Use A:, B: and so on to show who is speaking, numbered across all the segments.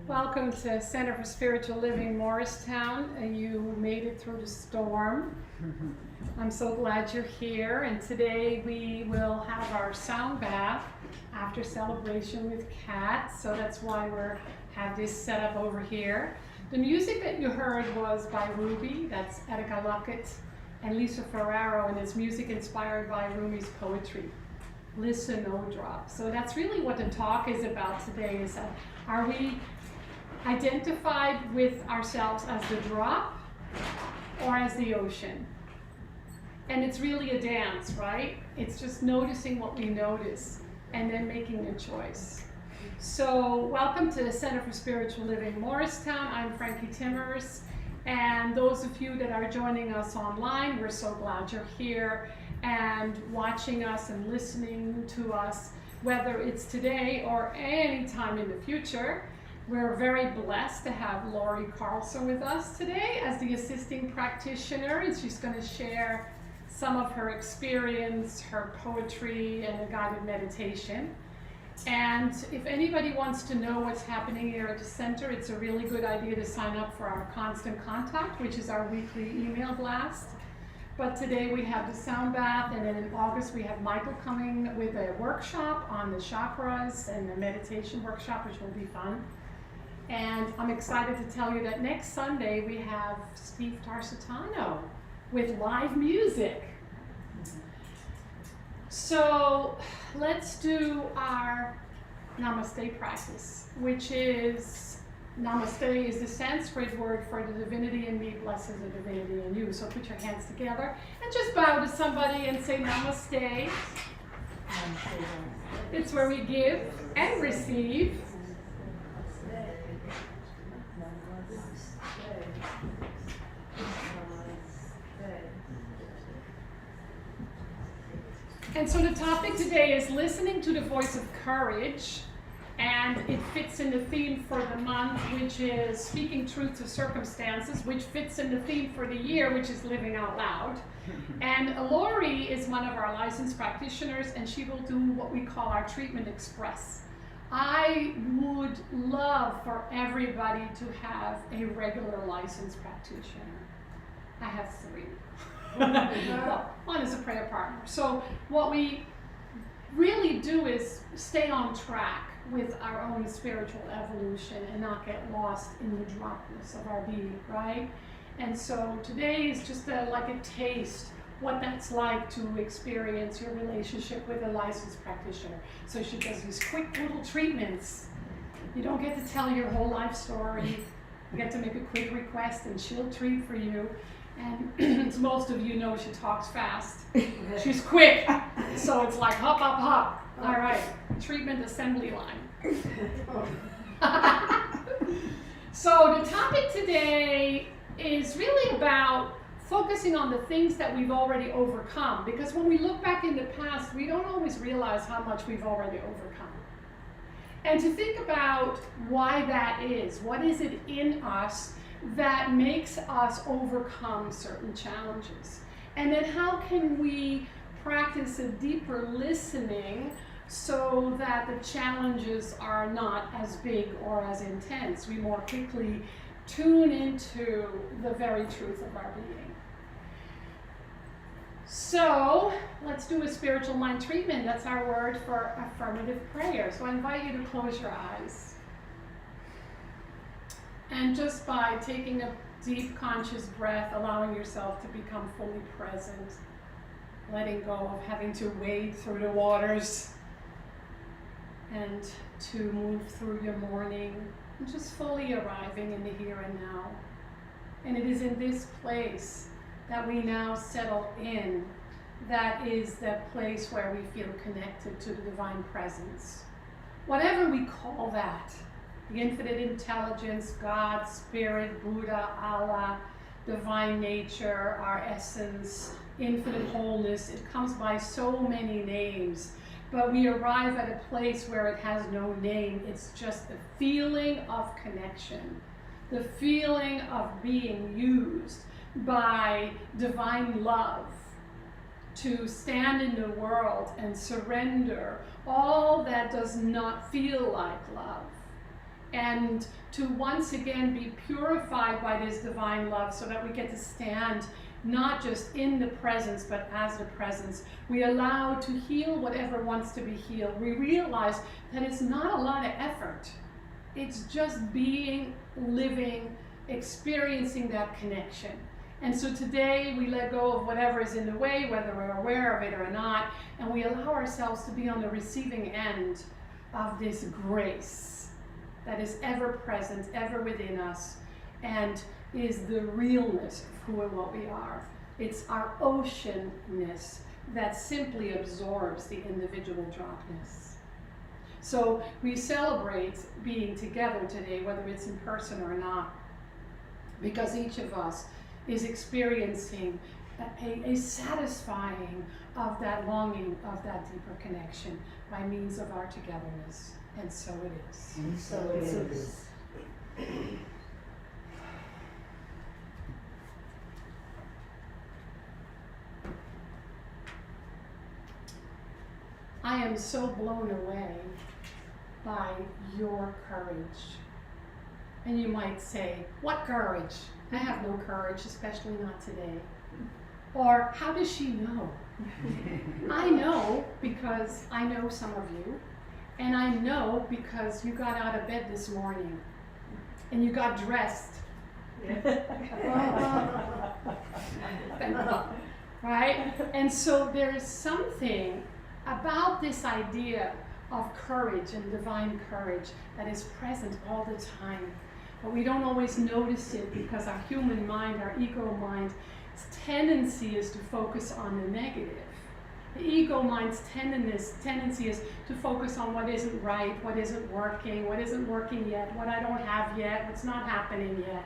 A: Welcome to Center for Spiritual Living, Morristown. You made it through the storm. I'm so glad you're here. And today we will have our sound bath after celebration with Kat. So that's why we have this set up over here. The music that you heard was by Ruby. That's Etika Luckett and Lisa Ferraro, and it's music inspired by Rumi's poetry. Listen, no drop. So that's really what the talk is about today, is that are we identified with ourselves as the drop or as the ocean? And it's really a dance, right? It's just noticing what we notice and then making a choice. So welcome to the Center for Spiritual Living, Morristown. I'm Frankie Timmers. And those of you that are joining us online, we're so glad you're here and watching us and listening to us, whether it's today or any time in the future. We're very blessed to have Lori Carlson with us today as the assisting practitioner, and she's going to share some of her experience, her poetry, and a guided meditation. And if anybody wants to know what's happening here at the center, it's a really good idea to sign up for our Constant Contact, which is our weekly email blast. But today we have the sound bath, and then in August we have Michael coming with a workshop on the chakras and a meditation workshop, which will be fun. And I'm excited to tell you that next Sunday we have Steve Tarsitano with live music. So let's do our Namaste practice, which is, Namaste is the Sanskrit word for the divinity in me blesses the divinity in you. So put your hands together and just bow to somebody and say Namaste. It's where we give and receive. And so the topic today is listening to the voice of courage, and it fits in the theme for the month, which is speaking truth to circumstances, which fits in the theme for the year, which is living out loud. And Lori is one of our licensed practitioners, and she will do what we call our treatment express. I would love for everybody to have a regular licensed practitioner. I have 3. Well, one is a prayer partner. So what we really do is stay on track with our own spiritual evolution and not get lost in the dropless of our being, right? And so today is just like a taste what that's like to experience your relationship with a licensed practitioner. So she does these quick little treatments. You don't get to tell your whole life story. You get to make a quick request and she'll treat for you. And as most of you know, she talks fast. She's quick. So it's like hop, hop, hop. All right, treatment assembly line. So the topic today is really about focusing on the things that we've already overcome. Because when we look back in the past, we don't always realize how much we've already overcome. And to think about why that is, what is it in us that makes us overcome certain challenges? And then how can we practice a deeper listening so that the challenges are not as big or as intense? We more quickly tune into the very truth of our being. So let's do a spiritual mind treatment. That's our word for affirmative prayer. So I invite you to close your eyes. And just by taking a deep conscious breath, allowing yourself to become fully present, letting go of having to wade through the waters and to move through your morning, and just fully arriving in the here and now. And it is in this place that we now settle in, that is the place where we feel connected to the divine presence. Whatever we call that, the infinite intelligence, God, Spirit, Buddha, Allah, divine nature, our essence, infinite wholeness. It comes by so many names, but we arrive at a place where it has no name. It's just the feeling of connection, the feeling of being used by divine love to stand in the world and surrender all that does not feel like love, and to once again be purified by this divine love so that we get to stand not just in the presence but as the presence. We allow to heal whatever wants to be healed. We realize that it's not a lot of effort. It's just being, living, experiencing that connection. And so today we let go of whatever is in the way, whether we're aware of it or not, and we allow ourselves to be on the receiving end of this grace that is ever present, ever within us, and is the realness of who and what we are. It's our oceanness that simply absorbs the individual dropness. So we celebrate being together today, whether it's in person or not, because each of us is experiencing a satisfying of that longing, of that deeper connection by means of our togetherness. And so it is.
B: And so it is.
A: I am so blown away by your courage. And you might say, what courage? I have no courage, especially not today. Or, how does she know? I know because I know some of you. And I know because you got out of bed this morning. And you got dressed. Thank God. Right? And so there is something about this idea of courage and divine courage that is present all the time. But we don't always notice it because our human mind, our ego mind's tendency is to focus on the negative. The ego mind's tendency is to focus on what isn't right, what isn't working yet, what I don't have yet, what's not happening yet.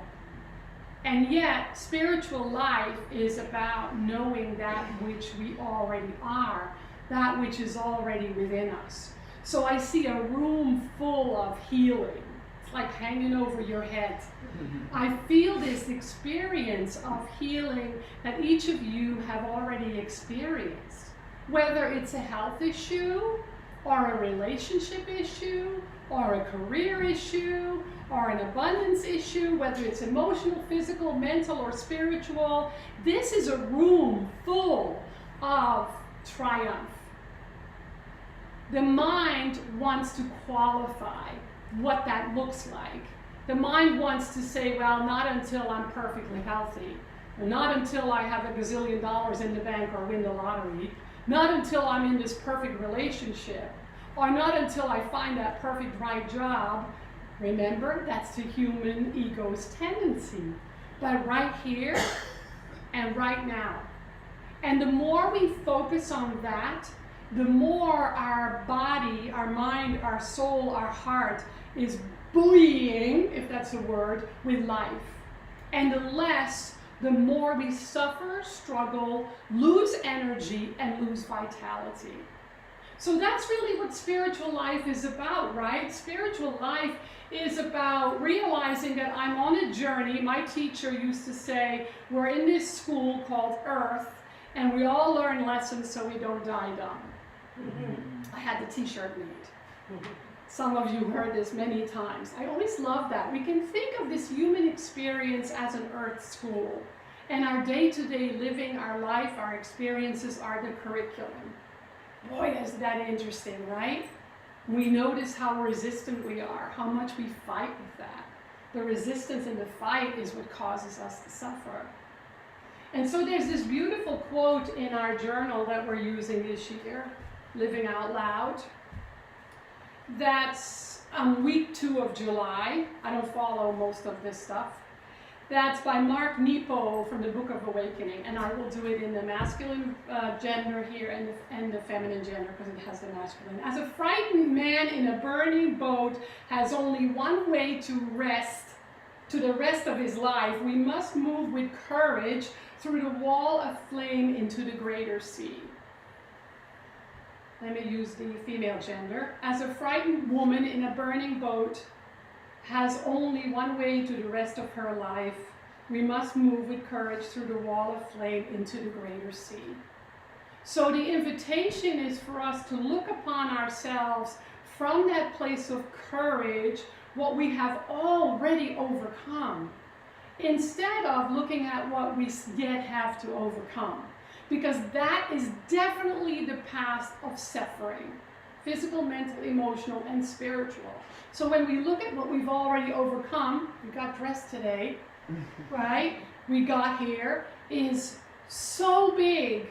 A: And yet, spiritual life is about knowing that which we already are, that which is already within us. So I see a room full of healing. It's like hanging over your head. I feel this experience of healing that each of you have already experienced. Whether it's a health issue, or a relationship issue, or a career issue, or an abundance issue, whether it's emotional, physical, mental, or spiritual, this is a room full of triumph. The mind wants to qualify what that looks like. The mind wants to say, well, not until I'm perfectly healthy, or not until I have $1 gazillion in the bank or win the lottery, not until I'm in this perfect relationship, or not until I find that perfect right job. Remember, that's the human ego's tendency. But right here and right now. And the more we focus on that, the more our body, our mind, our soul, our heart is buoying, if that's a word, with life. And the less, the more we suffer, struggle, lose energy, and lose vitality. So that's really what spiritual life is about, right? Spiritual life is about realizing that I'm on a journey. My teacher used to say, we're in this school called Earth, and we all learn lessons so we don't die dumb. I had the t-shirt made. Some of you heard this many times. I always love that. We can think of this human experience as an Earth school. And our day-to-day living, our life, our experiences are the curriculum. Boy, is that interesting, right? We notice how resistant we are, how much we fight with that. The resistance and the fight is what causes us to suffer. And so there's this beautiful quote in our journal that we're using this year, Living Out Loud. That's week 2 of July. I don't follow most of this stuff. That's by Mark Nepo from the Book of Awakening, and I will do it in the masculine gender here and the feminine gender because it has the masculine. As a frightened man in a burning boat has only one way to the rest of his life, we must move with courage through the wall of flame into the greater sea. Let me use the female gender. As a frightened woman in a burning boat has only one way to the rest of her life, we must move with courage through the wall of flame into the greater sea. So the invitation is for us to look upon ourselves from that place of courage, what we have already overcome, instead of looking at what we yet have to overcome. Because that is definitely the path of suffering. Physical, mental, emotional, and spiritual. So when we look at what we've already overcome, we got dressed today, right? We got here, is so big,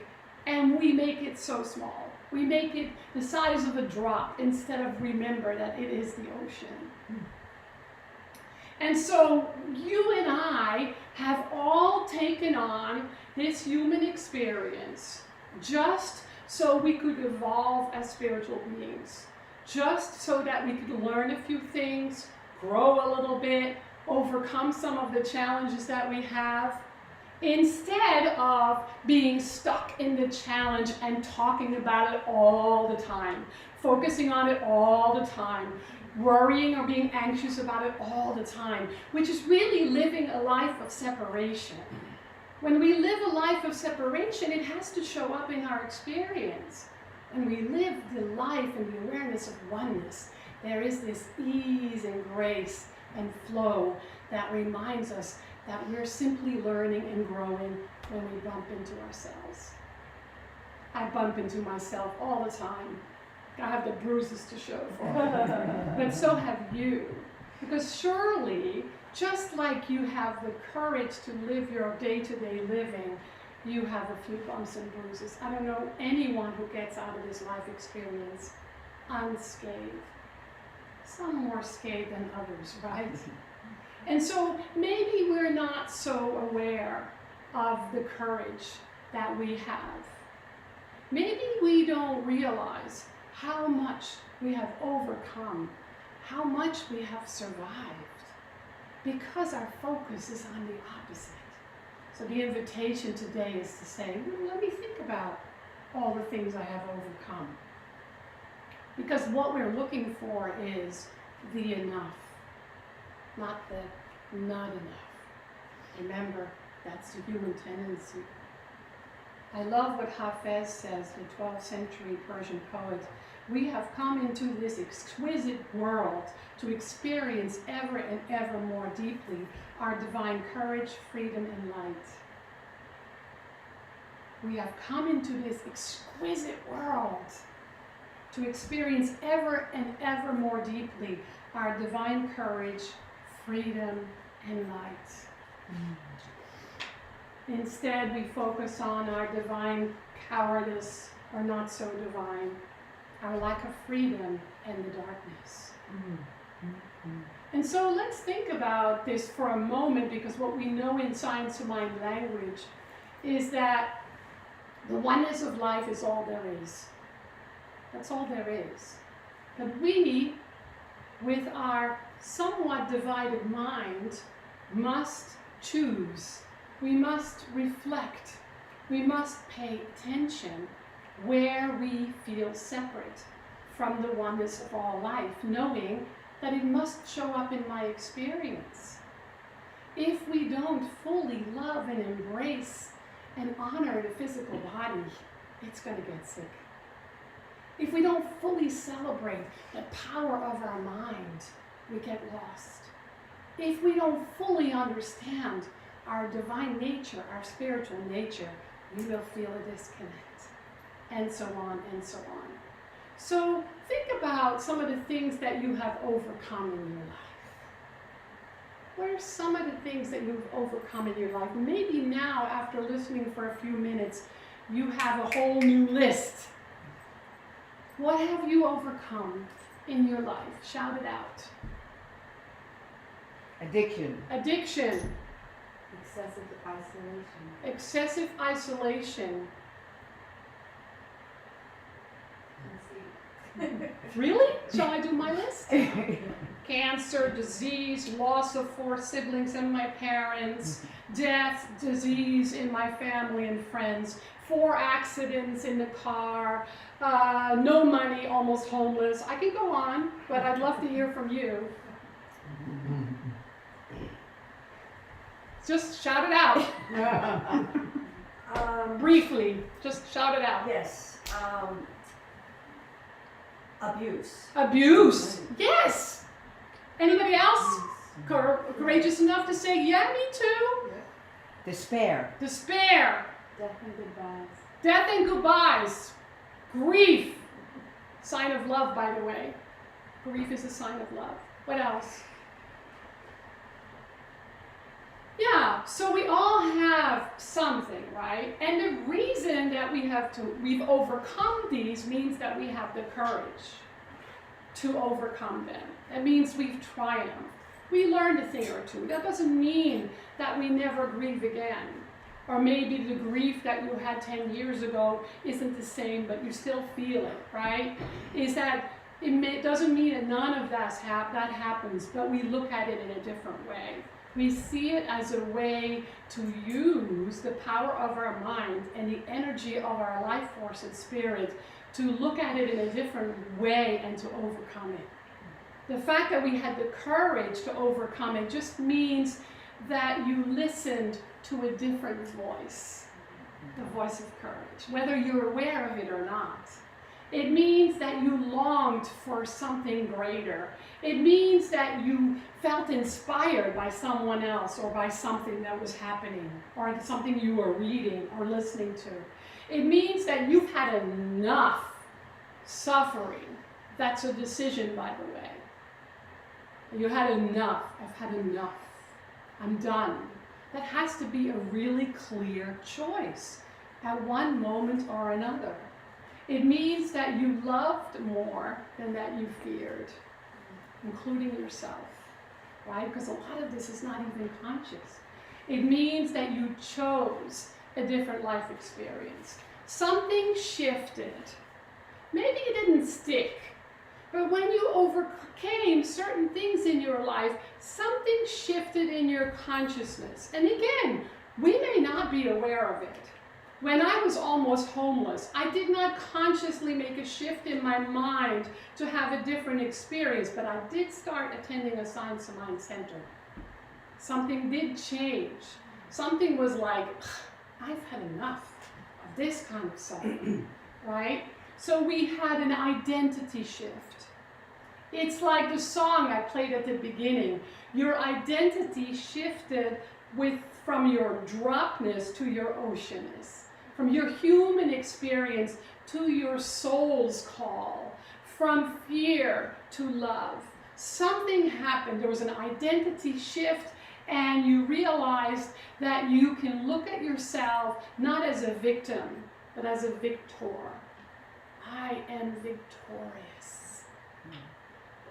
A: and we make it so small. We make it the size of a drop instead of remember that it is the ocean. And so you and I have all taken on this human experience just so we could evolve as spiritual beings, just so that we could learn a few things, grow a little bit, overcome some of the challenges that we have, instead of being stuck in the challenge and talking about it all the time, focusing on it all the time, worrying or being anxious about it all the time, which is really living a life of separation. When we live a life of separation, it has to show up in our experience. and we live the life and the awareness of oneness, there is this ease and grace and flow that reminds us that we're simply learning and growing when we bump into ourselves. I bump into myself all the time. I have the bruises to show for it. But so have you. Because surely, just like you have the courage to live your day-to-day living, you have a few bumps and bruises. I don't know anyone who gets out of this life experience unscathed. Some more scathed than others, right? And so maybe we're not so aware of the courage that we have. Maybe we don't realize how much we have overcome, how much we have survived, because our focus is on the opposite. So the invitation today is to say, let me think about all the things I have overcome. Because what we're looking for is the enough, not the not enough. Remember, that's the human tendency. I love what Hafez says, the 12th century Persian poet. We have come into this exquisite world to experience ever and ever more deeply our divine courage, freedom, and light. We have come into this exquisite world to experience ever and ever more deeply our divine courage, freedom, and light. Instead, we focus on our divine cowardice, or not so divine, our lack of freedom, and the darkness. And so let's think about this for a moment, because what we know in Science of Mind language is that the oneness of life is all there is. That's all there is. But we, with our somewhat divided mind, must choose. We must reflect. We must pay attention where we feel separate from the oneness of all life, knowing that it must show up in my experience. If we don't fully love and embrace and honor the physical body, it's going to get sick. If we don't fully celebrate the power of our mind, we get lost. If we don't fully understand our divine nature, our spiritual nature, we will feel a disconnect, and so on and so on. So think about some of the things that you have overcome in your life. What are some of the things that you've overcome in your life? Maybe now, after listening for a few minutes, you have a whole new list. What have you overcome in your life? Shout it out.
B: Addiction.
A: Addiction.
C: Excessive isolation.
A: Excessive isolation. Really? Shall I do my list? Cancer, disease, loss of 4 siblings and my parents, death, disease in my family and friends, 4 accidents in the car, no money, almost homeless. I can go on, but I'd love to hear from you. Just shout it out. Briefly, just shout it out.
C: Yes. Abuse.
A: Abuse. Yes. Anybody else courageous enough to say, yeah, me too?
B: Despair.
A: Despair.
C: Death and goodbyes.
A: Death and goodbyes. Grief. Sign of love, by the way. Grief is a sign of love. What else? Yeah, so we all have something, right? And the reason that we've overcome these means that we have the courage to overcome them. That means we've triumphed. We learned a thing or two. That doesn't mean that we never grieve again. Or maybe the grief that you had 10 years ago isn't the same, but you still feel it, right? Is that it doesn't mean that none of that happens, but we look at it in a different way. We see it as a way to use the power of our mind and the energy of our life force and spirit to look at it in a different way and to overcome it. The fact that we had the courage to overcome it just means that you listened to a different voice, the voice of courage, whether you're aware of it or not. It means that you longed for something greater. It means that you felt inspired by someone else or by something that was happening or something you were reading or listening to. It means that you've had enough suffering. That's a decision, by the way. You had enough. I've had enough. I'm done. That has to be a really clear choice at one moment or another. It means that you loved more than that you feared, including yourself, right? Because a lot of this is not even conscious. It means that you chose a different life experience. Something shifted. Maybe it didn't stick, but when you overcame certain things in your life, something shifted in your consciousness. And again, we may not be aware of it. When I was almost homeless, I did not consciously make a shift in my mind to have a different experience, but I did start attending a Science of Mind center. Something did change. Something was like, I've had enough of this kind of suffering, right? So we had an identity shift. It's like the song I played at the beginning. Your identity shifted from your dropness to your oceanness, from your human experience to your soul's call, from fear to love. Something happened. There was an identity shift, and you realized that you can look at yourself not as a victim, but as a victor. I am victorious.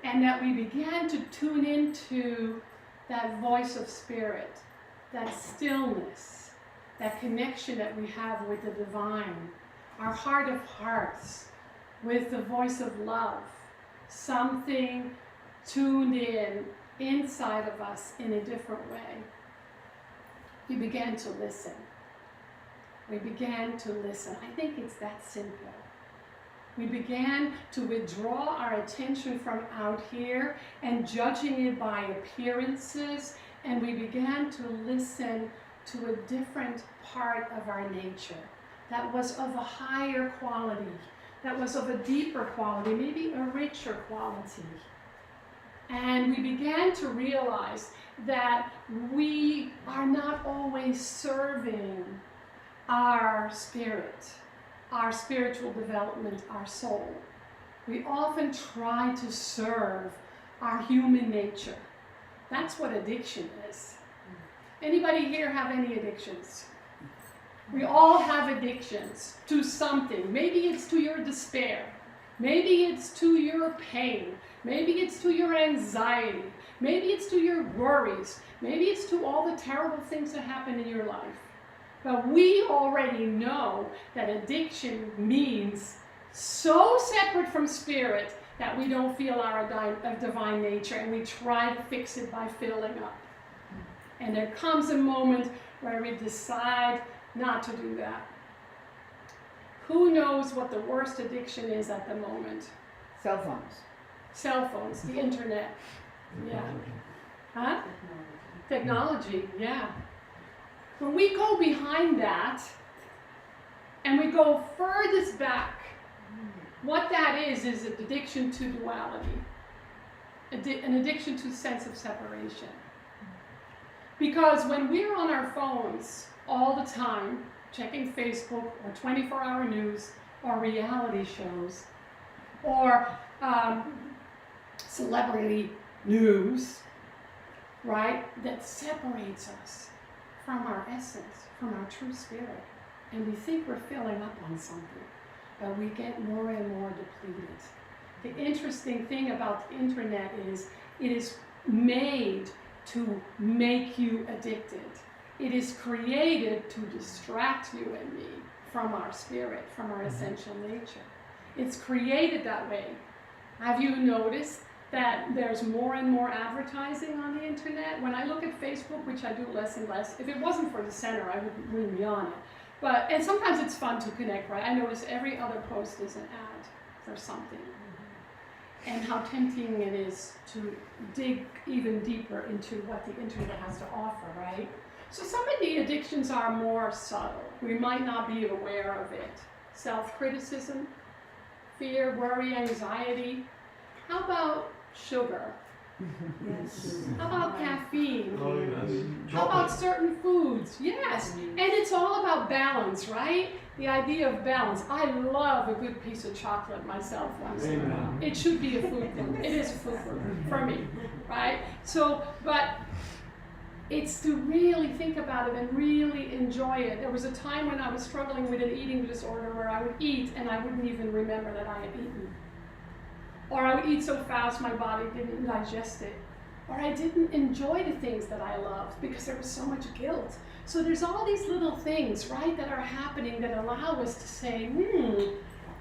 A: And that we began to tune into that voice of spirit, that stillness, that connection that we have with the divine, our heart of hearts, with the voice of love, something tuned in inside of us in a different way. We began to listen. We began to listen. I think it's that simple. We began to withdraw our attention from out here and judging it by appearances, and we began to listen to a different part of our nature that was of a higher quality, that was of a deeper quality, maybe a richer quality. And we began to realize that we are not always serving our spirit, our spiritual development, our soul. We often try to serve our human nature. That's what addiction is. Anybody here have any addictions? We all have addictions to something. Maybe it's to your despair. Maybe it's to your pain. Maybe it's to your anxiety. Maybe it's to your worries. Maybe it's to all the terrible things that happen in your life. But we already know that addiction means so separate from spirit that we don't feel our divine nature, and we try to fix it by filling up. And there comes a moment where we decide not to do that. Who knows what the worst addiction is at the moment?
B: Cell phones.
A: Cell phones, the internet. Yeah. Huh? Technology, yeah. When we go behind that and we go furthest back, what that is an addiction to duality, an addiction to sense of separation. Because when we're on our phones all the time, checking Facebook or 24-hour news or reality shows or celebrity news, right, that separates us from our essence, from our true spirit. And we think we're filling up on something, but we get more and more depleted. The interesting thing about the internet is it is made to make you addicted. It is created to distract you and me from our spirit, from our essential nature. It's created that way. Have you noticed that there's more and more advertising on the internet? When I look at Facebook, which I do less and less, if it wasn't for the center, I wouldn't be on it. And sometimes it's fun to connect, right? I notice every other post is an ad for something. And how tempting it is to dig even deeper into what the internet has to offer, right? So some of the addictions are more subtle. We might not be aware of it. Self-criticism, fear, worry, anxiety. How about sugar?
C: Yes.
A: How about caffeine?
D: Oh, yes.
A: How about certain foods? Yes. And it's all about balance, right? The idea of balance. I love a good piece of chocolate myself once in a while. It should be a food thing. It is a food for me, right? So, but it's to really think about it and really enjoy it. There was a time when I was struggling with an eating disorder where I would eat and I wouldn't even remember that I had eaten. Or I would eat so fast my body didn't digest it. Or I didn't enjoy the things that I loved because there was so much guilt. So there's all these little things, right, that are happening that allow us to say,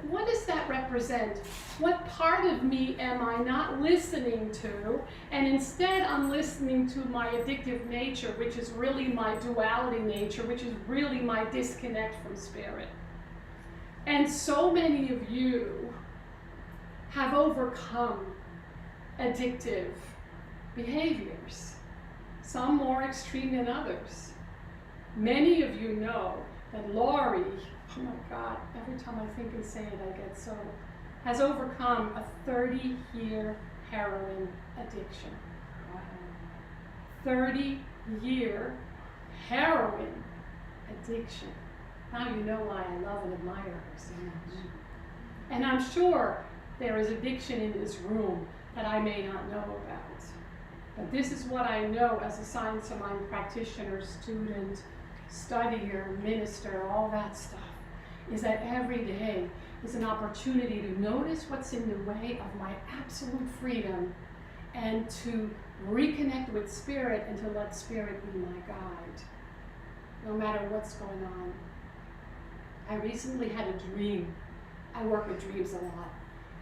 A: what does that represent? What part of me am I not listening to? And instead I'm listening to my addictive nature, which is really my duality nature, which is really my disconnect from spirit. And so many of you have overcome addictive behaviors, some more extreme than others. Many of you know that Laurie, oh my God, every time I think and say it, I get so, has overcome a 30-year heroin addiction. 30-year heroin addiction. Now you know why I love and admire her so much. And I'm sure there is addiction in this room that I may not know about. But this is what I know as a Science of Mind practitioner, student, studier, minister, all that stuff, is that every day is an opportunity to notice what's in the way of my absolute freedom and to reconnect with spirit and to let spirit be my guide, no matter what's going on. I recently had a dream. I work with dreams a lot.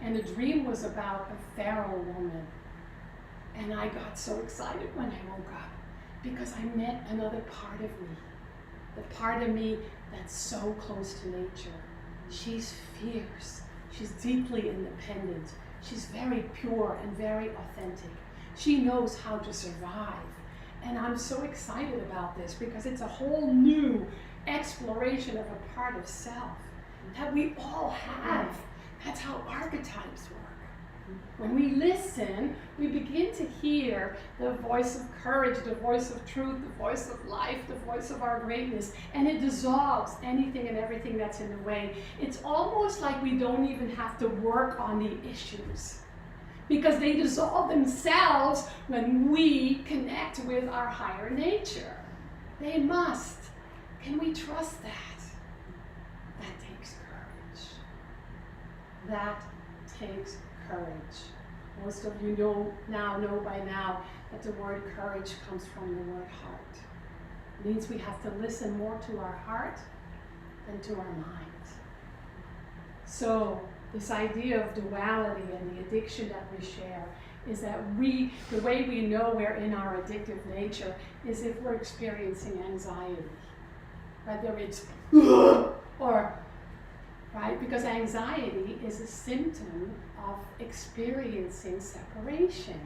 A: And the dream was about a Pharaoh woman. And I got so excited when I woke up because I met another part of me. The part of me that's so close to nature. She's fierce. She's deeply independent. She's very pure and very authentic. She knows how to survive. And I'm so excited about this because it's a whole new exploration of a part of self that we all have. That's how archetypes work. When we listen, we begin to hear the voice of courage, the voice of truth, the voice of life, the voice of our greatness, and it dissolves anything and everything that's in the way. It's almost like we don't even have to work on the issues because they dissolve themselves when we connect with our higher nature. They must. Can we trust that? That takes courage. That takes courage. Most of you know by now that the word courage comes from the word heart. It means we have to listen more to our heart than to our mind. So this idea of duality and the addiction that we share is that the way we know we're in our addictive nature is if we're experiencing anxiety, whether it's or right? Because anxiety is a symptom of experiencing separation.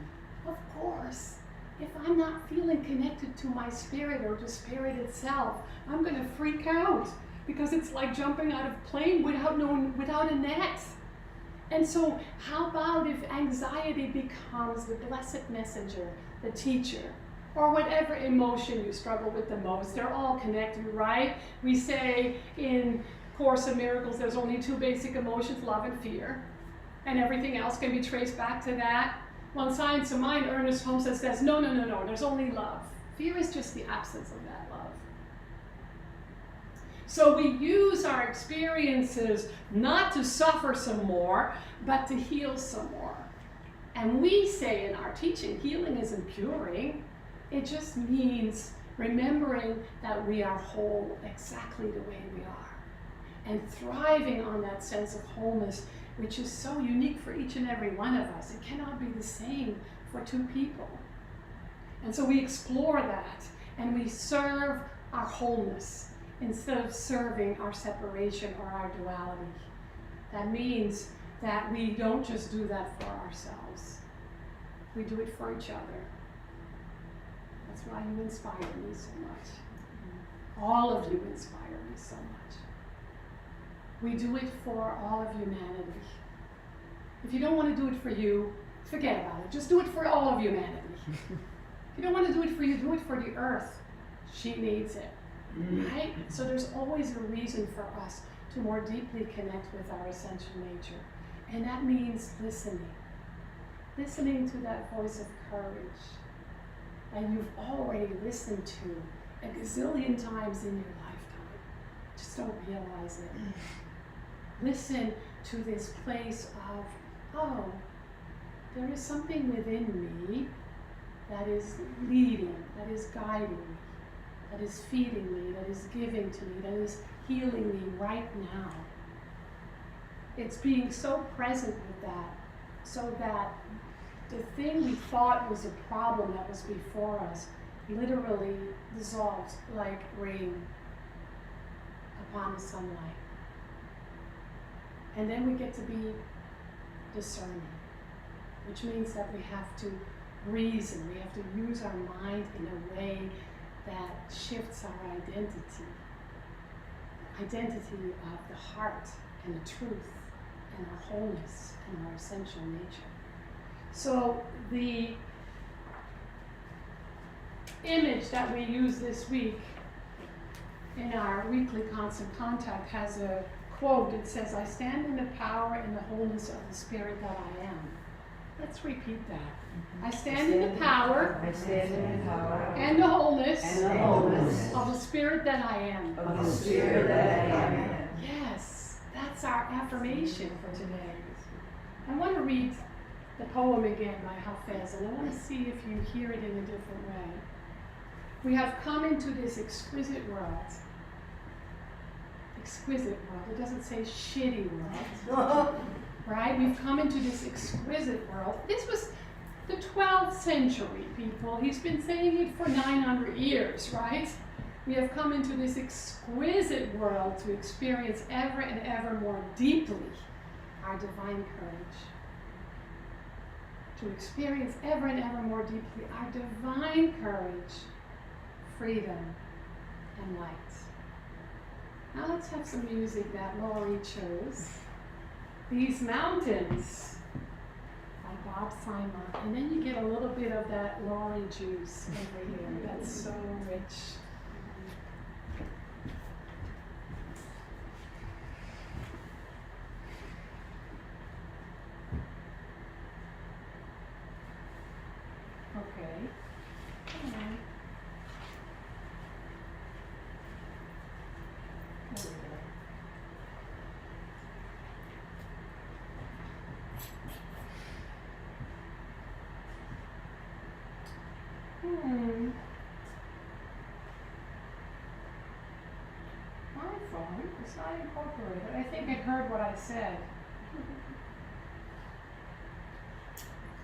A: Of course, if I'm not feeling connected to my spirit or to spirit itself, I'm going to freak out because it's like jumping out of a plane without a net. And so how about if anxiety becomes the blessed messenger, the teacher, or whatever emotion you struggle with the most? They're all connected, right? We say in Course in Miracles, there's only two basic emotions, love and fear, and everything else can be traced back to that. Well, in Science of Mind, Ernest Holmes says, no, there's only love. Fear is just the absence of that love. So we use our experiences not to suffer some more, but to heal some more. And we say in our teaching, healing isn't curing. It just means remembering that we are whole exactly the way we are. And thriving on that sense of wholeness, which is so unique for each and every one of us. It cannot be the same for two people. And so we explore that, and we serve our wholeness instead of serving our separation or our duality. That means that we don't just do that for ourselves. We do it for each other. That's why you inspire me so much. All of you inspire me so much. We do it for all of humanity. If you don't want to do it for you, forget about it. Just do it for all of humanity. If you don't want to do it for you, do it for the earth. She needs it, right? So there's always a reason for us to more deeply connect with our essential nature. And that means listening. Listening to that voice of courage that you've already listened to a gazillion times in your lifetime. Just don't realize it. Listen to this place of, oh, there is something within me that is leading, that is guiding me, that is feeding me, that is giving to me, that is healing me right now. It's being so present with that, so that the thing we thought was a problem that was before us literally dissolves like rain upon the sunlight. And then we get to be discerning, which means that we have to reason, we have to use our mind in a way that shifts our identity of the heart and the truth and our wholeness and our essential nature. So the image that we use this week in our weekly constant contact has a quote. It says, "I stand in the power and the wholeness of the spirit that I am." Let's repeat that. I stand in the power
B: I stand in the power
A: and the wholeness
B: and the wholeness
A: of the spirit that I am.
B: of the spirit that I am.
A: Yes, that's our affirmation for today. I want to read the poem again by Hafez, and I want to see if you hear it in a different way. We have come into this exquisite world. Exquisite world. It doesn't say shitty world. Right? We've come into this exquisite world. This was the 12th century, people. He's been saying it for 900 years, right? We have come into this exquisite world to experience ever and ever more deeply our divine courage. To experience ever and ever more deeply our divine courage, freedom, and light. Now let's have some music that Laurie chose. These Mountains by Bob Simon. And then you get a little bit of that Laurie juice over here. That's so rich. Okay. Come on. There we go. My phone is not incorporated. I think it heard what I said.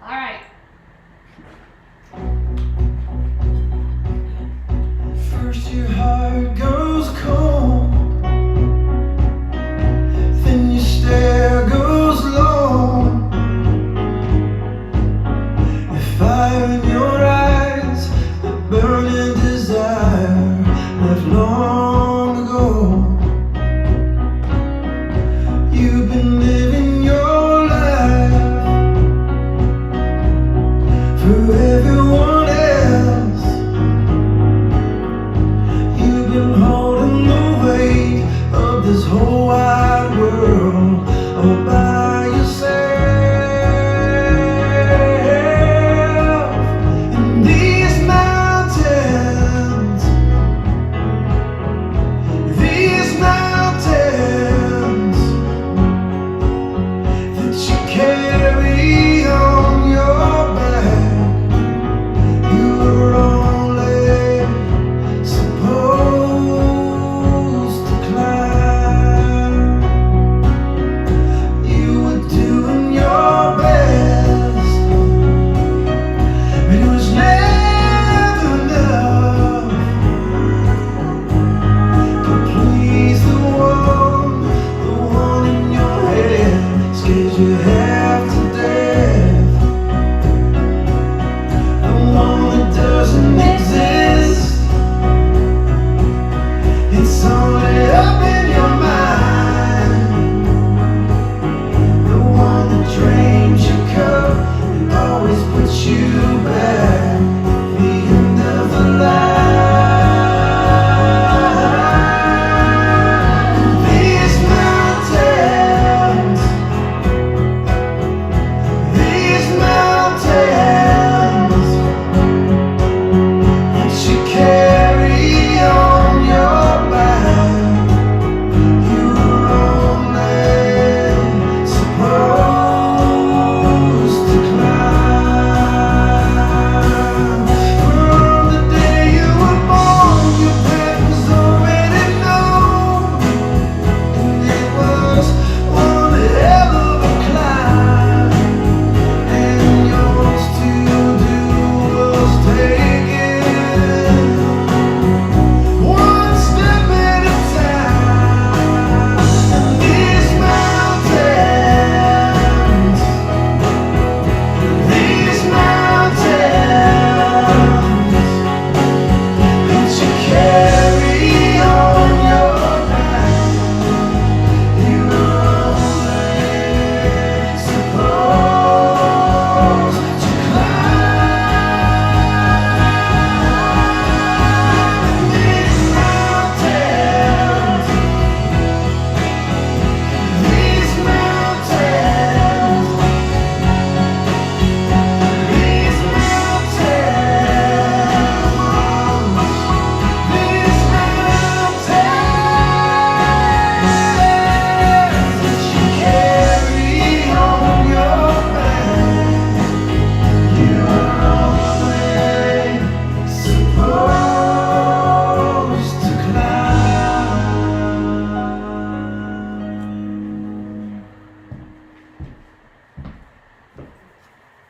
A: All right.
D: First your heart goes cold, then your stare goes low. The fire in your eyes, the burning desire left long ago. You've been living your life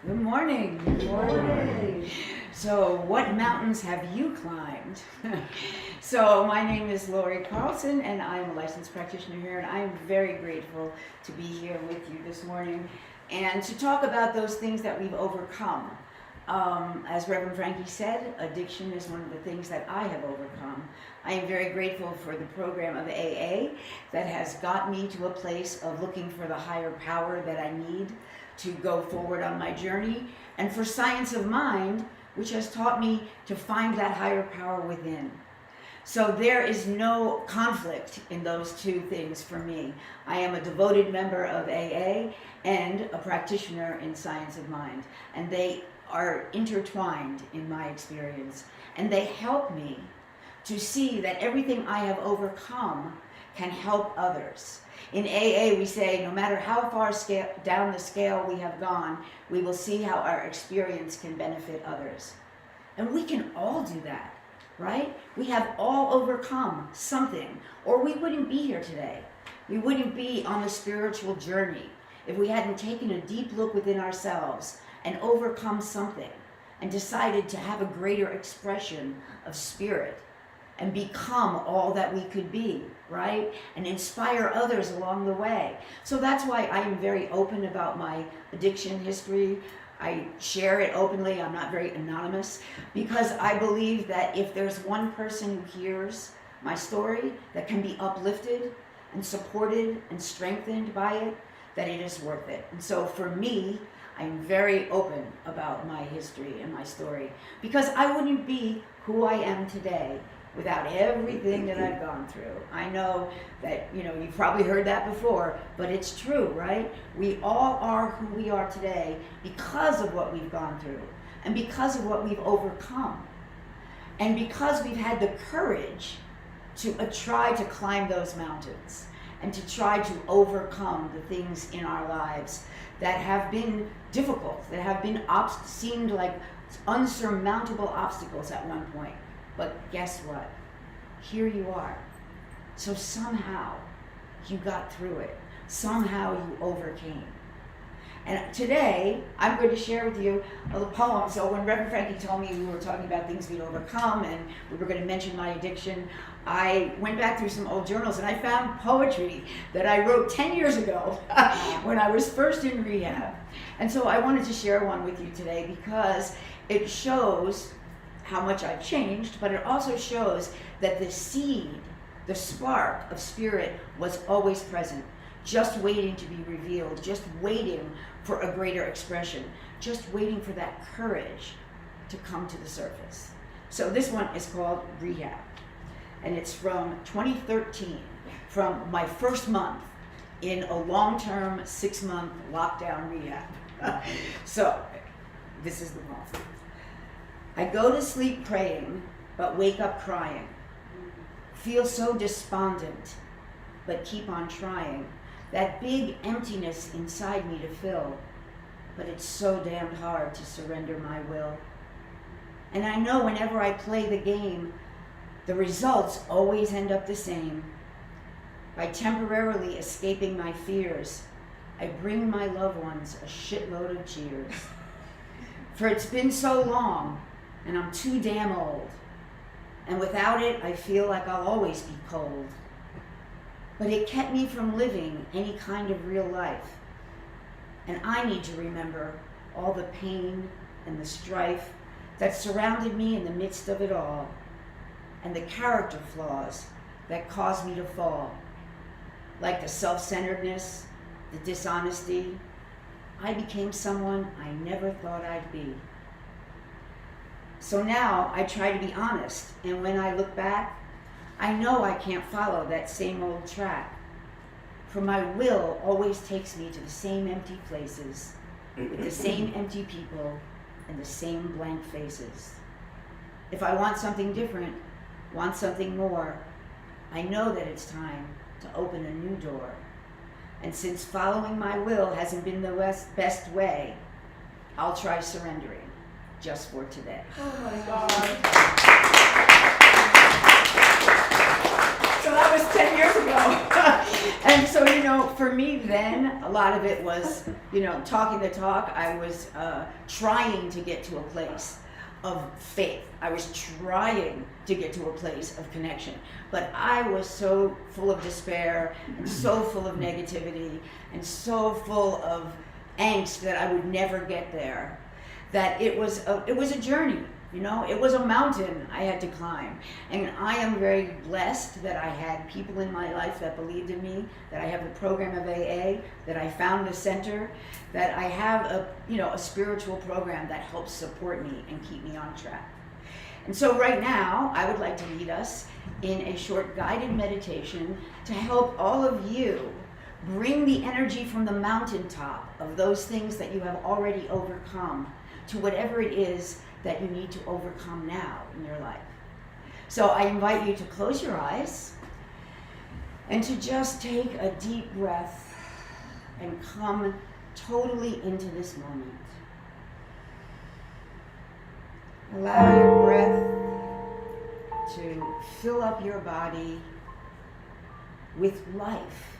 E: Good morning.
C: Good morning.
E: So, what mountains have you climbed? So, my name is Lori Carlson, and I'm a licensed practitioner here, and I'm very grateful to be here with you this morning and to talk about those things that we've overcome. As Reverend Frankie said, addiction is one of the things that I have overcome. I am very grateful for the program of AA that has got me to a place of looking for the higher power that I need to go forward on my journey, and for Science of Mind, which has taught me to find that higher power within. So there is no conflict in those two things for me. I am a devoted member of AA and a practitioner in Science of Mind, and they are intertwined in my experience, and they help me to see that everything I have overcome can help others. In AA, we say no matter how far down the scale we have gone, we will see how our experience can benefit others. And we can all do that, right? We have all overcome something, or we wouldn't be here today. We wouldn't be on the spiritual journey if we hadn't taken a deep look within ourselves and overcome something and decided to have a greater expression of spirit and become all that we could be, right? And inspire others along the way. So that's why I am very open about my addiction history. I share it openly. I'm not very anonymous, because I believe that if there's one person who hears my story that can be uplifted and supported and strengthened by it, that it is worth it. And so for me, I'm very open about my history and my story, because I wouldn't be who I am today without everything that I've gone through. I know that, you've probably heard that before, but it's true, right? We all are who we are today because of what we've gone through, and because of what we've overcome, and because we've had the courage to try to climb those mountains and to try to overcome the things in our lives that have been difficult, that have been seemed like unsurmountable obstacles at one point. But guess what? Here you are. So somehow you got through it. Somehow you overcame. And today I'm going to share with you a poem. So when Reverend Frankie told me we were talking about things we'd overcome and we were going to mention my addiction, I went back through some old journals and I found poetry that I wrote 10 years ago when I was first in rehab. And so I wanted to share one with you today because it shows how much I've changed, but it also shows that the seed, the spark of spirit was always present, just waiting to be revealed, just waiting for a greater expression, just waiting for that courage to come to the surface. So this one is called Rehab, and it's from 2013, from my first month in a long-term 6-month lockdown rehab. So this is the poem. I go to sleep praying, but wake up crying. Feel so despondent, but keep on trying. That big emptiness inside me to fill, but it's so damned hard to surrender my will. And I know whenever I play the game, the results always end up the same. By temporarily escaping my fears, I bring my loved ones a shitload of cheers. For it's been so long, and I'm too damn old. And without it, I feel like I'll always be cold. But it kept me from living any kind of real life. And I need to remember all the pain and the strife that surrounded me in the midst of it all, and the character flaws that caused me to fall. Like the self-centeredness, the dishonesty, I became someone I never thought I'd be. So now I try to be honest, and when I look back, I know I can't follow that same old track. For my will always takes me to the same empty places, with the same empty people and the same blank faces. If I want something different, want something more, I know that it's time to open a new door. And since following my will hasn't been the best way, I'll try surrendering just for today.
C: Oh my God.
E: So that was 10 years ago. And so, for me then, a lot of it was, talking the talk. I was trying to get to a place of faith. I was trying to get to a place of connection. But I was so full of despair and so full of negativity and so full of angst that I would never get there. That it was a journey. It was a mountain I had to climb. And I am very blessed that I had people in my life that believed in me, that I have the program of AA, that I found the center, that I have a spiritual program that helps support me and keep me on track. And so right now, I would like to lead us in a short guided meditation to help all of you bring the energy from the mountaintop of those things that you have already overcome to whatever it is that you need to overcome now in your life. So I invite you to close your eyes and to just take a deep breath and come totally into this moment. Allow your breath to fill up your body with life,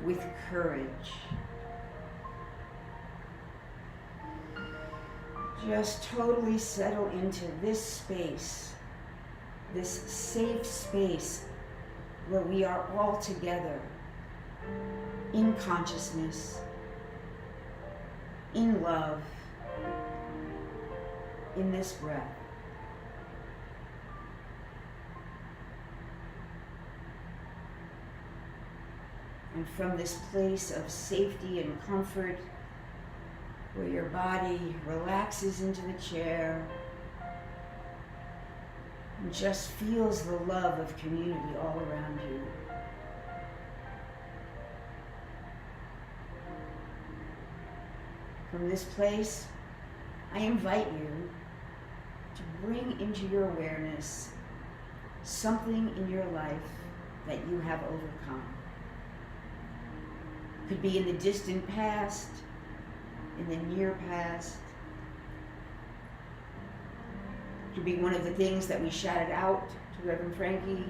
E: with courage. Just totally settle into this space, this safe space where we are all together in consciousness, in love, in this breath. And from this place of safety and comfort, where your body relaxes into the chair and just feels the love of community all around you. From this place, I invite you to bring into your awareness something in your life that you have overcome. It could be in the distant past, in the near past. It could be one of the things that we shouted out to Reverend Frankie.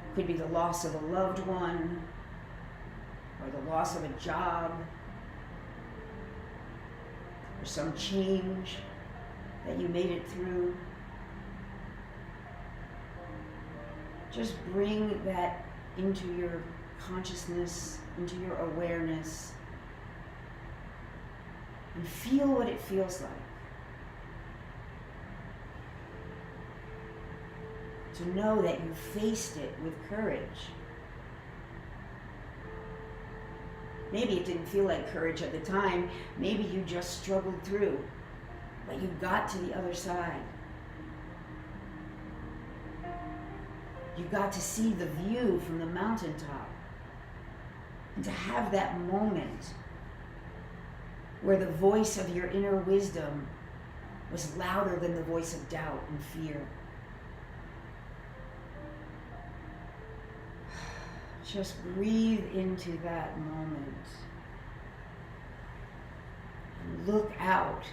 E: It could be the loss of a loved one, or the loss of a job, or some change that you made it through. Just bring that into your consciousness, into your awareness, and feel what it feels like to know that you faced it with courage. Maybe it didn't feel like courage at the time. Maybe you just struggled through, but you got to the other side. You got to see the view from the mountaintop. And to have that moment where the voice of your inner wisdom was louder than the voice of doubt and fear. Just breathe into that moment. And look out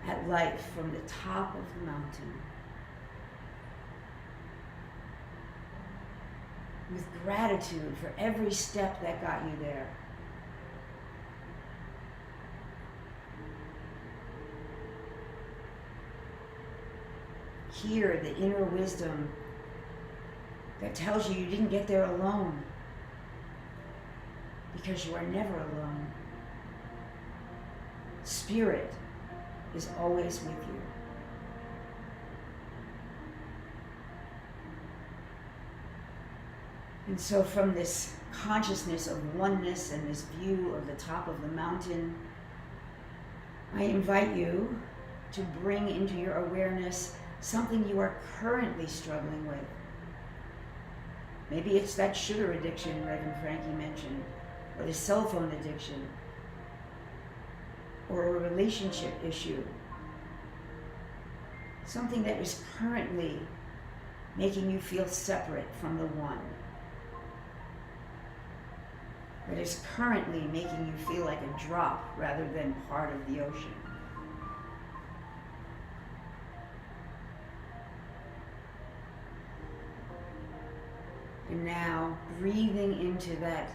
E: at life from the top of the mountain. With gratitude for every step that got you there. Hear the inner wisdom that tells you you didn't get there alone, because you are never alone. Spirit is always with you. And so from this consciousness of oneness and this view of the top of the mountain, I invite you to bring into your awareness something you are currently struggling with. Maybe it's that sugar addiction Reverend Frankie mentioned, or the cell phone addiction, or a relationship issue. Something that is currently making you feel separate from the one. That is currently making you feel like a drop rather than part of the ocean. And now, breathing into that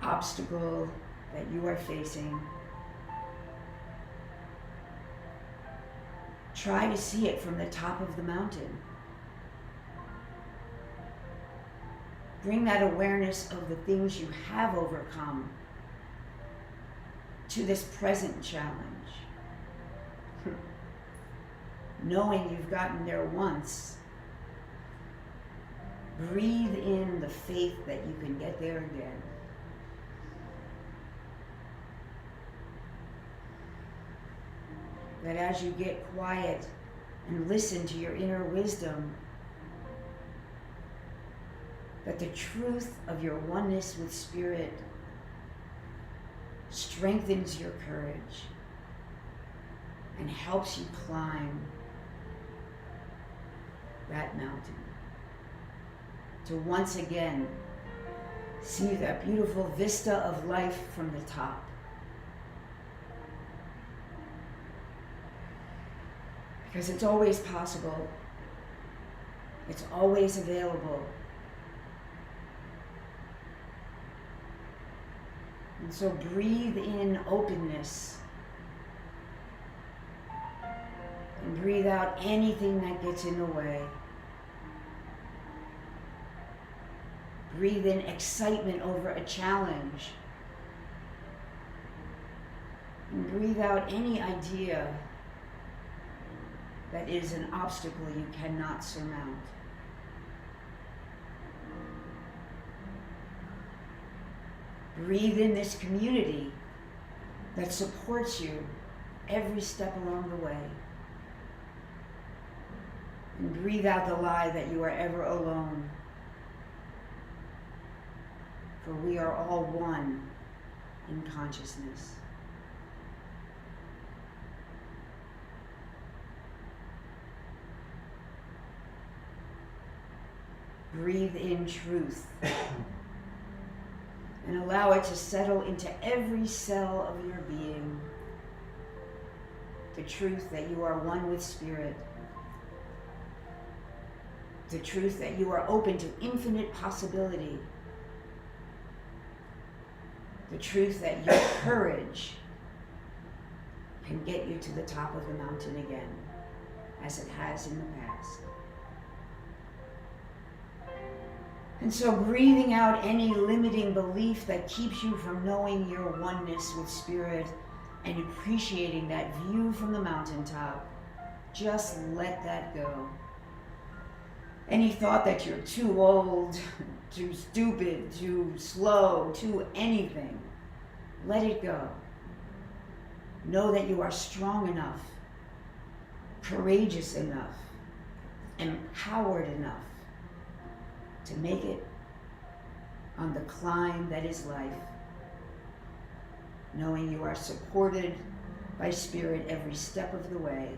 E: obstacle that you are facing, try to see it from the top of the mountain. Bring that awareness of the things you have overcome to this present challenge. Knowing you've gotten there once, breathe in the faith that you can get there again. That as you get quiet and listen to your inner wisdom, that the truth of your oneness with Spirit strengthens your courage and helps you climb that mountain. To once again see that beautiful vista of life from the top. Because it's always possible. It's always available. And so breathe in openness. And breathe out anything that gets in the way. Breathe in excitement over a challenge. And breathe out any idea that is an obstacle you cannot surmount. Breathe in this community that supports you every step along the way. And breathe out the lie that you are ever alone. For we are all one in consciousness. Breathe in truth and allow it to settle into every cell of your being. The truth that you are one with Spirit. The truth that you are open to infinite possibility. The truth that your courage can get you to the top of the mountain again, as it has in the past. And so breathing out any limiting belief that keeps you from knowing your oneness with Spirit and appreciating that view from the mountaintop, just let that go. Any thought that you're too old, too stupid, too slow, too anything, let it go. Know that you are strong enough, courageous enough, empowered enough to make it on the climb that is life, knowing you are supported by Spirit every step of the way.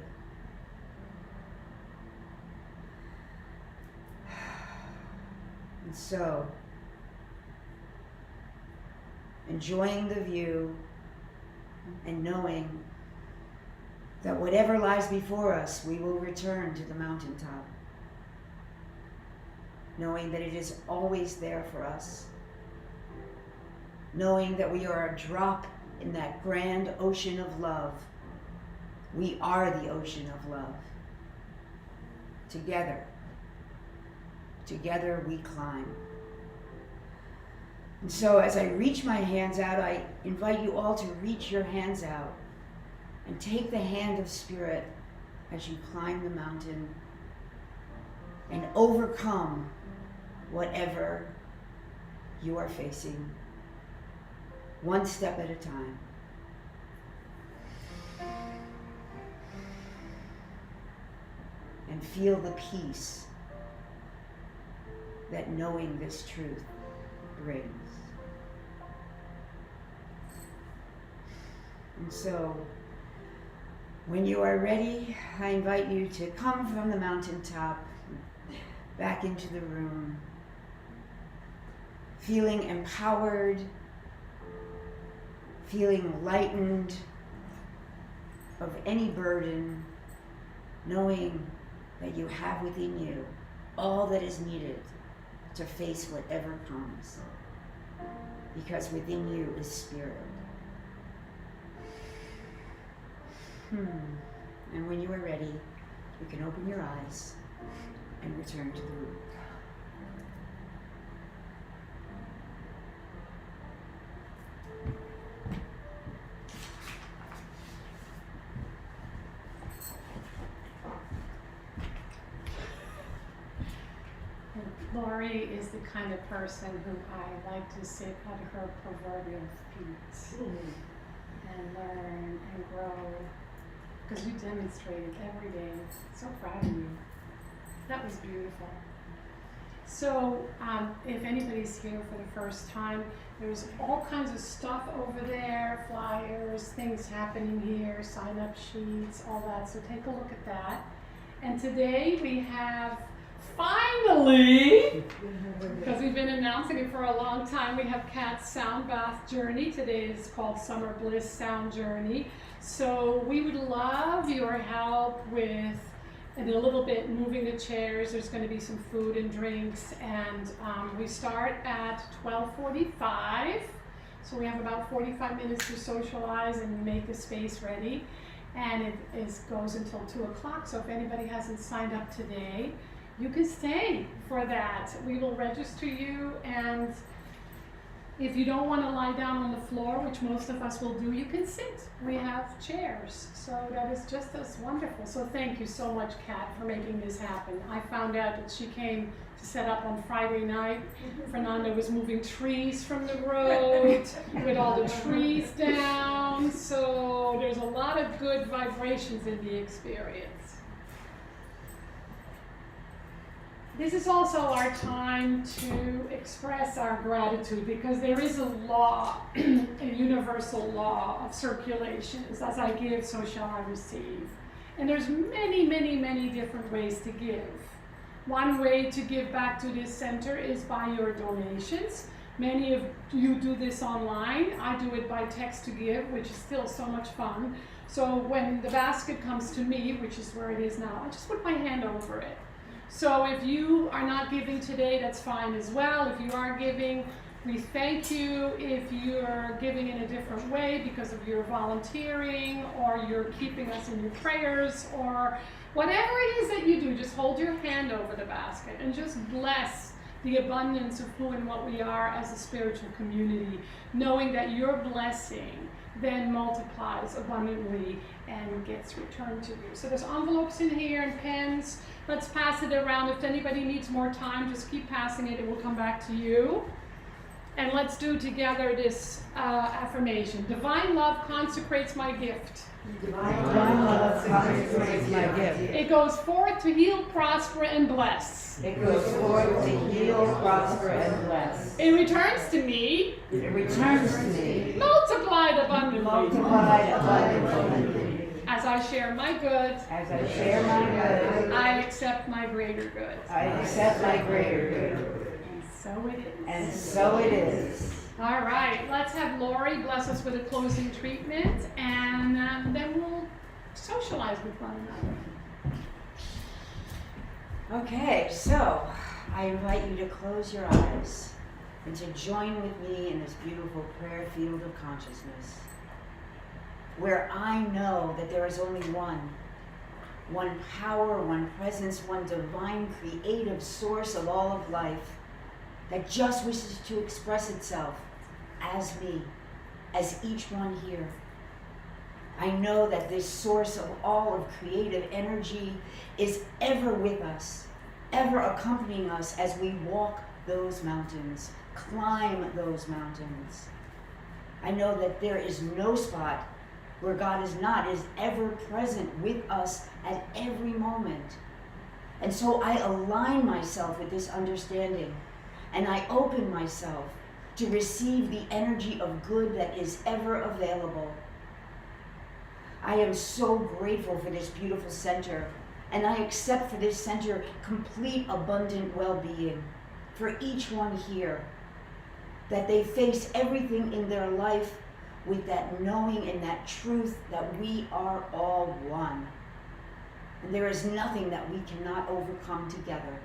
E: And so, enjoying the view and knowing that whatever lies before us, we will return to the mountaintop. Knowing that it is always there for us. Knowing that we are a drop in that grand ocean of love. We are the ocean of love. Together we climb. And so as I reach my hands out, I invite you all to reach your hands out and take the hand of Spirit as you climb the mountain and overcome whatever you are facing, one step at a time. And feel the peace that knowing this truth brings. And so, when you are ready, I invite you to come from the mountaintop back into the room, feeling empowered, feeling lightened of any burden, knowing that you have within you all that is needed to face whatever comes, because within you is spirit. And when you are ready, you can open your eyes and return to the room.
A: Lori is the kind of person who I like to sit at her proverbial feet and learn and grow, because you demonstrate it every day. So proud of you. That was beautiful. So if anybody's here for the first time, there's all kinds of stuff over there, flyers, things happening here, sign-up sheets, all that. So take a look at that. And today we have, finally, because we've been announcing it for a long time, we have Kat's Sound Bath Journey. Today is called Summer Bliss Sound Journey. So we would love your help with, in a little bit, moving the chairs. There's going to be some food and drinks, and we start at 12:45. So we have about 45 minutes to socialize and make the space ready. And it goes until 2 o'clock. So if anybody hasn't signed up today, you can stay for that. We will register you, and if you don't want to lie down on the floor, which most of us will do, you can sit. We have chairs, so that is just as wonderful. So thank you so much, Kat, for making this happen. I found out that she came to set up on Friday night. Fernanda was moving trees from the road with all the trees down, so there's a lot of good vibrations in the experience. This is also our time to express our gratitude, because there is a law, a universal law of circulation. It's as I give, so shall I receive. And there's many, many, many different ways to give. One way to give back to this center is by your donations. Many of you do this online. I do it by text to give, which is still so much fun. So when the basket comes to me, which is where it is now, I just put my hand over it. So if you are not giving today, that's fine as well. If you are giving, we thank you. If you're giving in a different way because of your volunteering, or you're keeping us in your prayers, or whatever it is that you do, just hold your hand over the basket and just bless the abundance of who and what we are as a spiritual community, knowing that your blessing then multiplies abundantly and gets returned to you. So there's envelopes in here and pens. Let's pass it around. If anybody needs more time, just keep passing it. It will come back to you. And let's do together this affirmation. Divine love consecrates my gift.
B: Divine love consecrates my gift.
A: It goes forth to heal, prosper, and bless.
B: It goes forth to heal, prosper, and bless.
A: It returns to me.
B: It returns to me.
A: Multiplied abundantly.
B: Multiplied abundantly.
A: As I share my goods,
B: As I share my good,
A: I accept my greater good.
B: I accept my greater good.
A: And so it is.
B: And so it is.
A: All right, let's have Lori bless us with a closing treatment, and then we'll socialize with one another.
E: Okay, so I invite you to close your eyes and to join with me in this beautiful prayer field of consciousness, where I know that there is only one power, one presence, one divine creative source of all of life that just wishes to express itself as me, as each one here. I know that this source of all of creative energy is ever with us, ever accompanying us as we walk those mountains, climb those mountains. I know that there is no spot where God is not, is ever present with us at every moment. And so I align myself with this understanding, and I open myself to receive the energy of good that is ever available. I am so grateful for this beautiful center, and I accept for this center complete abundant well-being for each one here, that they face everything in their life with that knowing and that truth that we are all one. And there is nothing that we cannot overcome together.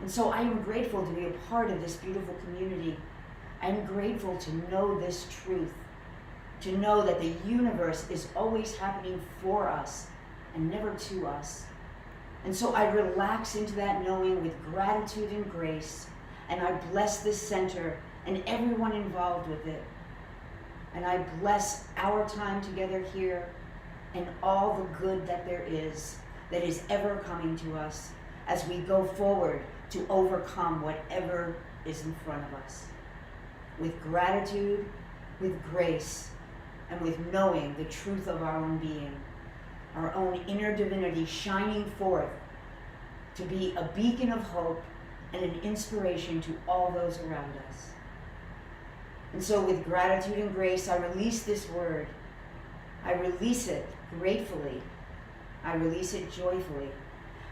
E: And so I am grateful to be a part of this beautiful community. I am grateful to know this truth, to know that the universe is always happening for us and never to us. And so I relax into that knowing with gratitude and grace, and I bless this center and everyone involved with it. And I bless our time together here and all the good that there is ever coming to us as we go forward to overcome whatever is in front of us. With gratitude, with grace, and with knowing the truth of our own being, our own inner divinity shining forth to be a beacon of hope and an inspiration to all those around us. And so with gratitude and grace, I release this word. I release it gratefully. I release it joyfully.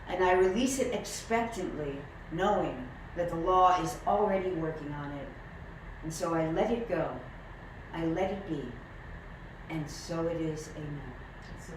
E: And I release it expectantly, knowing that the law is already working on it. And so I let it go. I let it be. And so it is. Amen.
D: So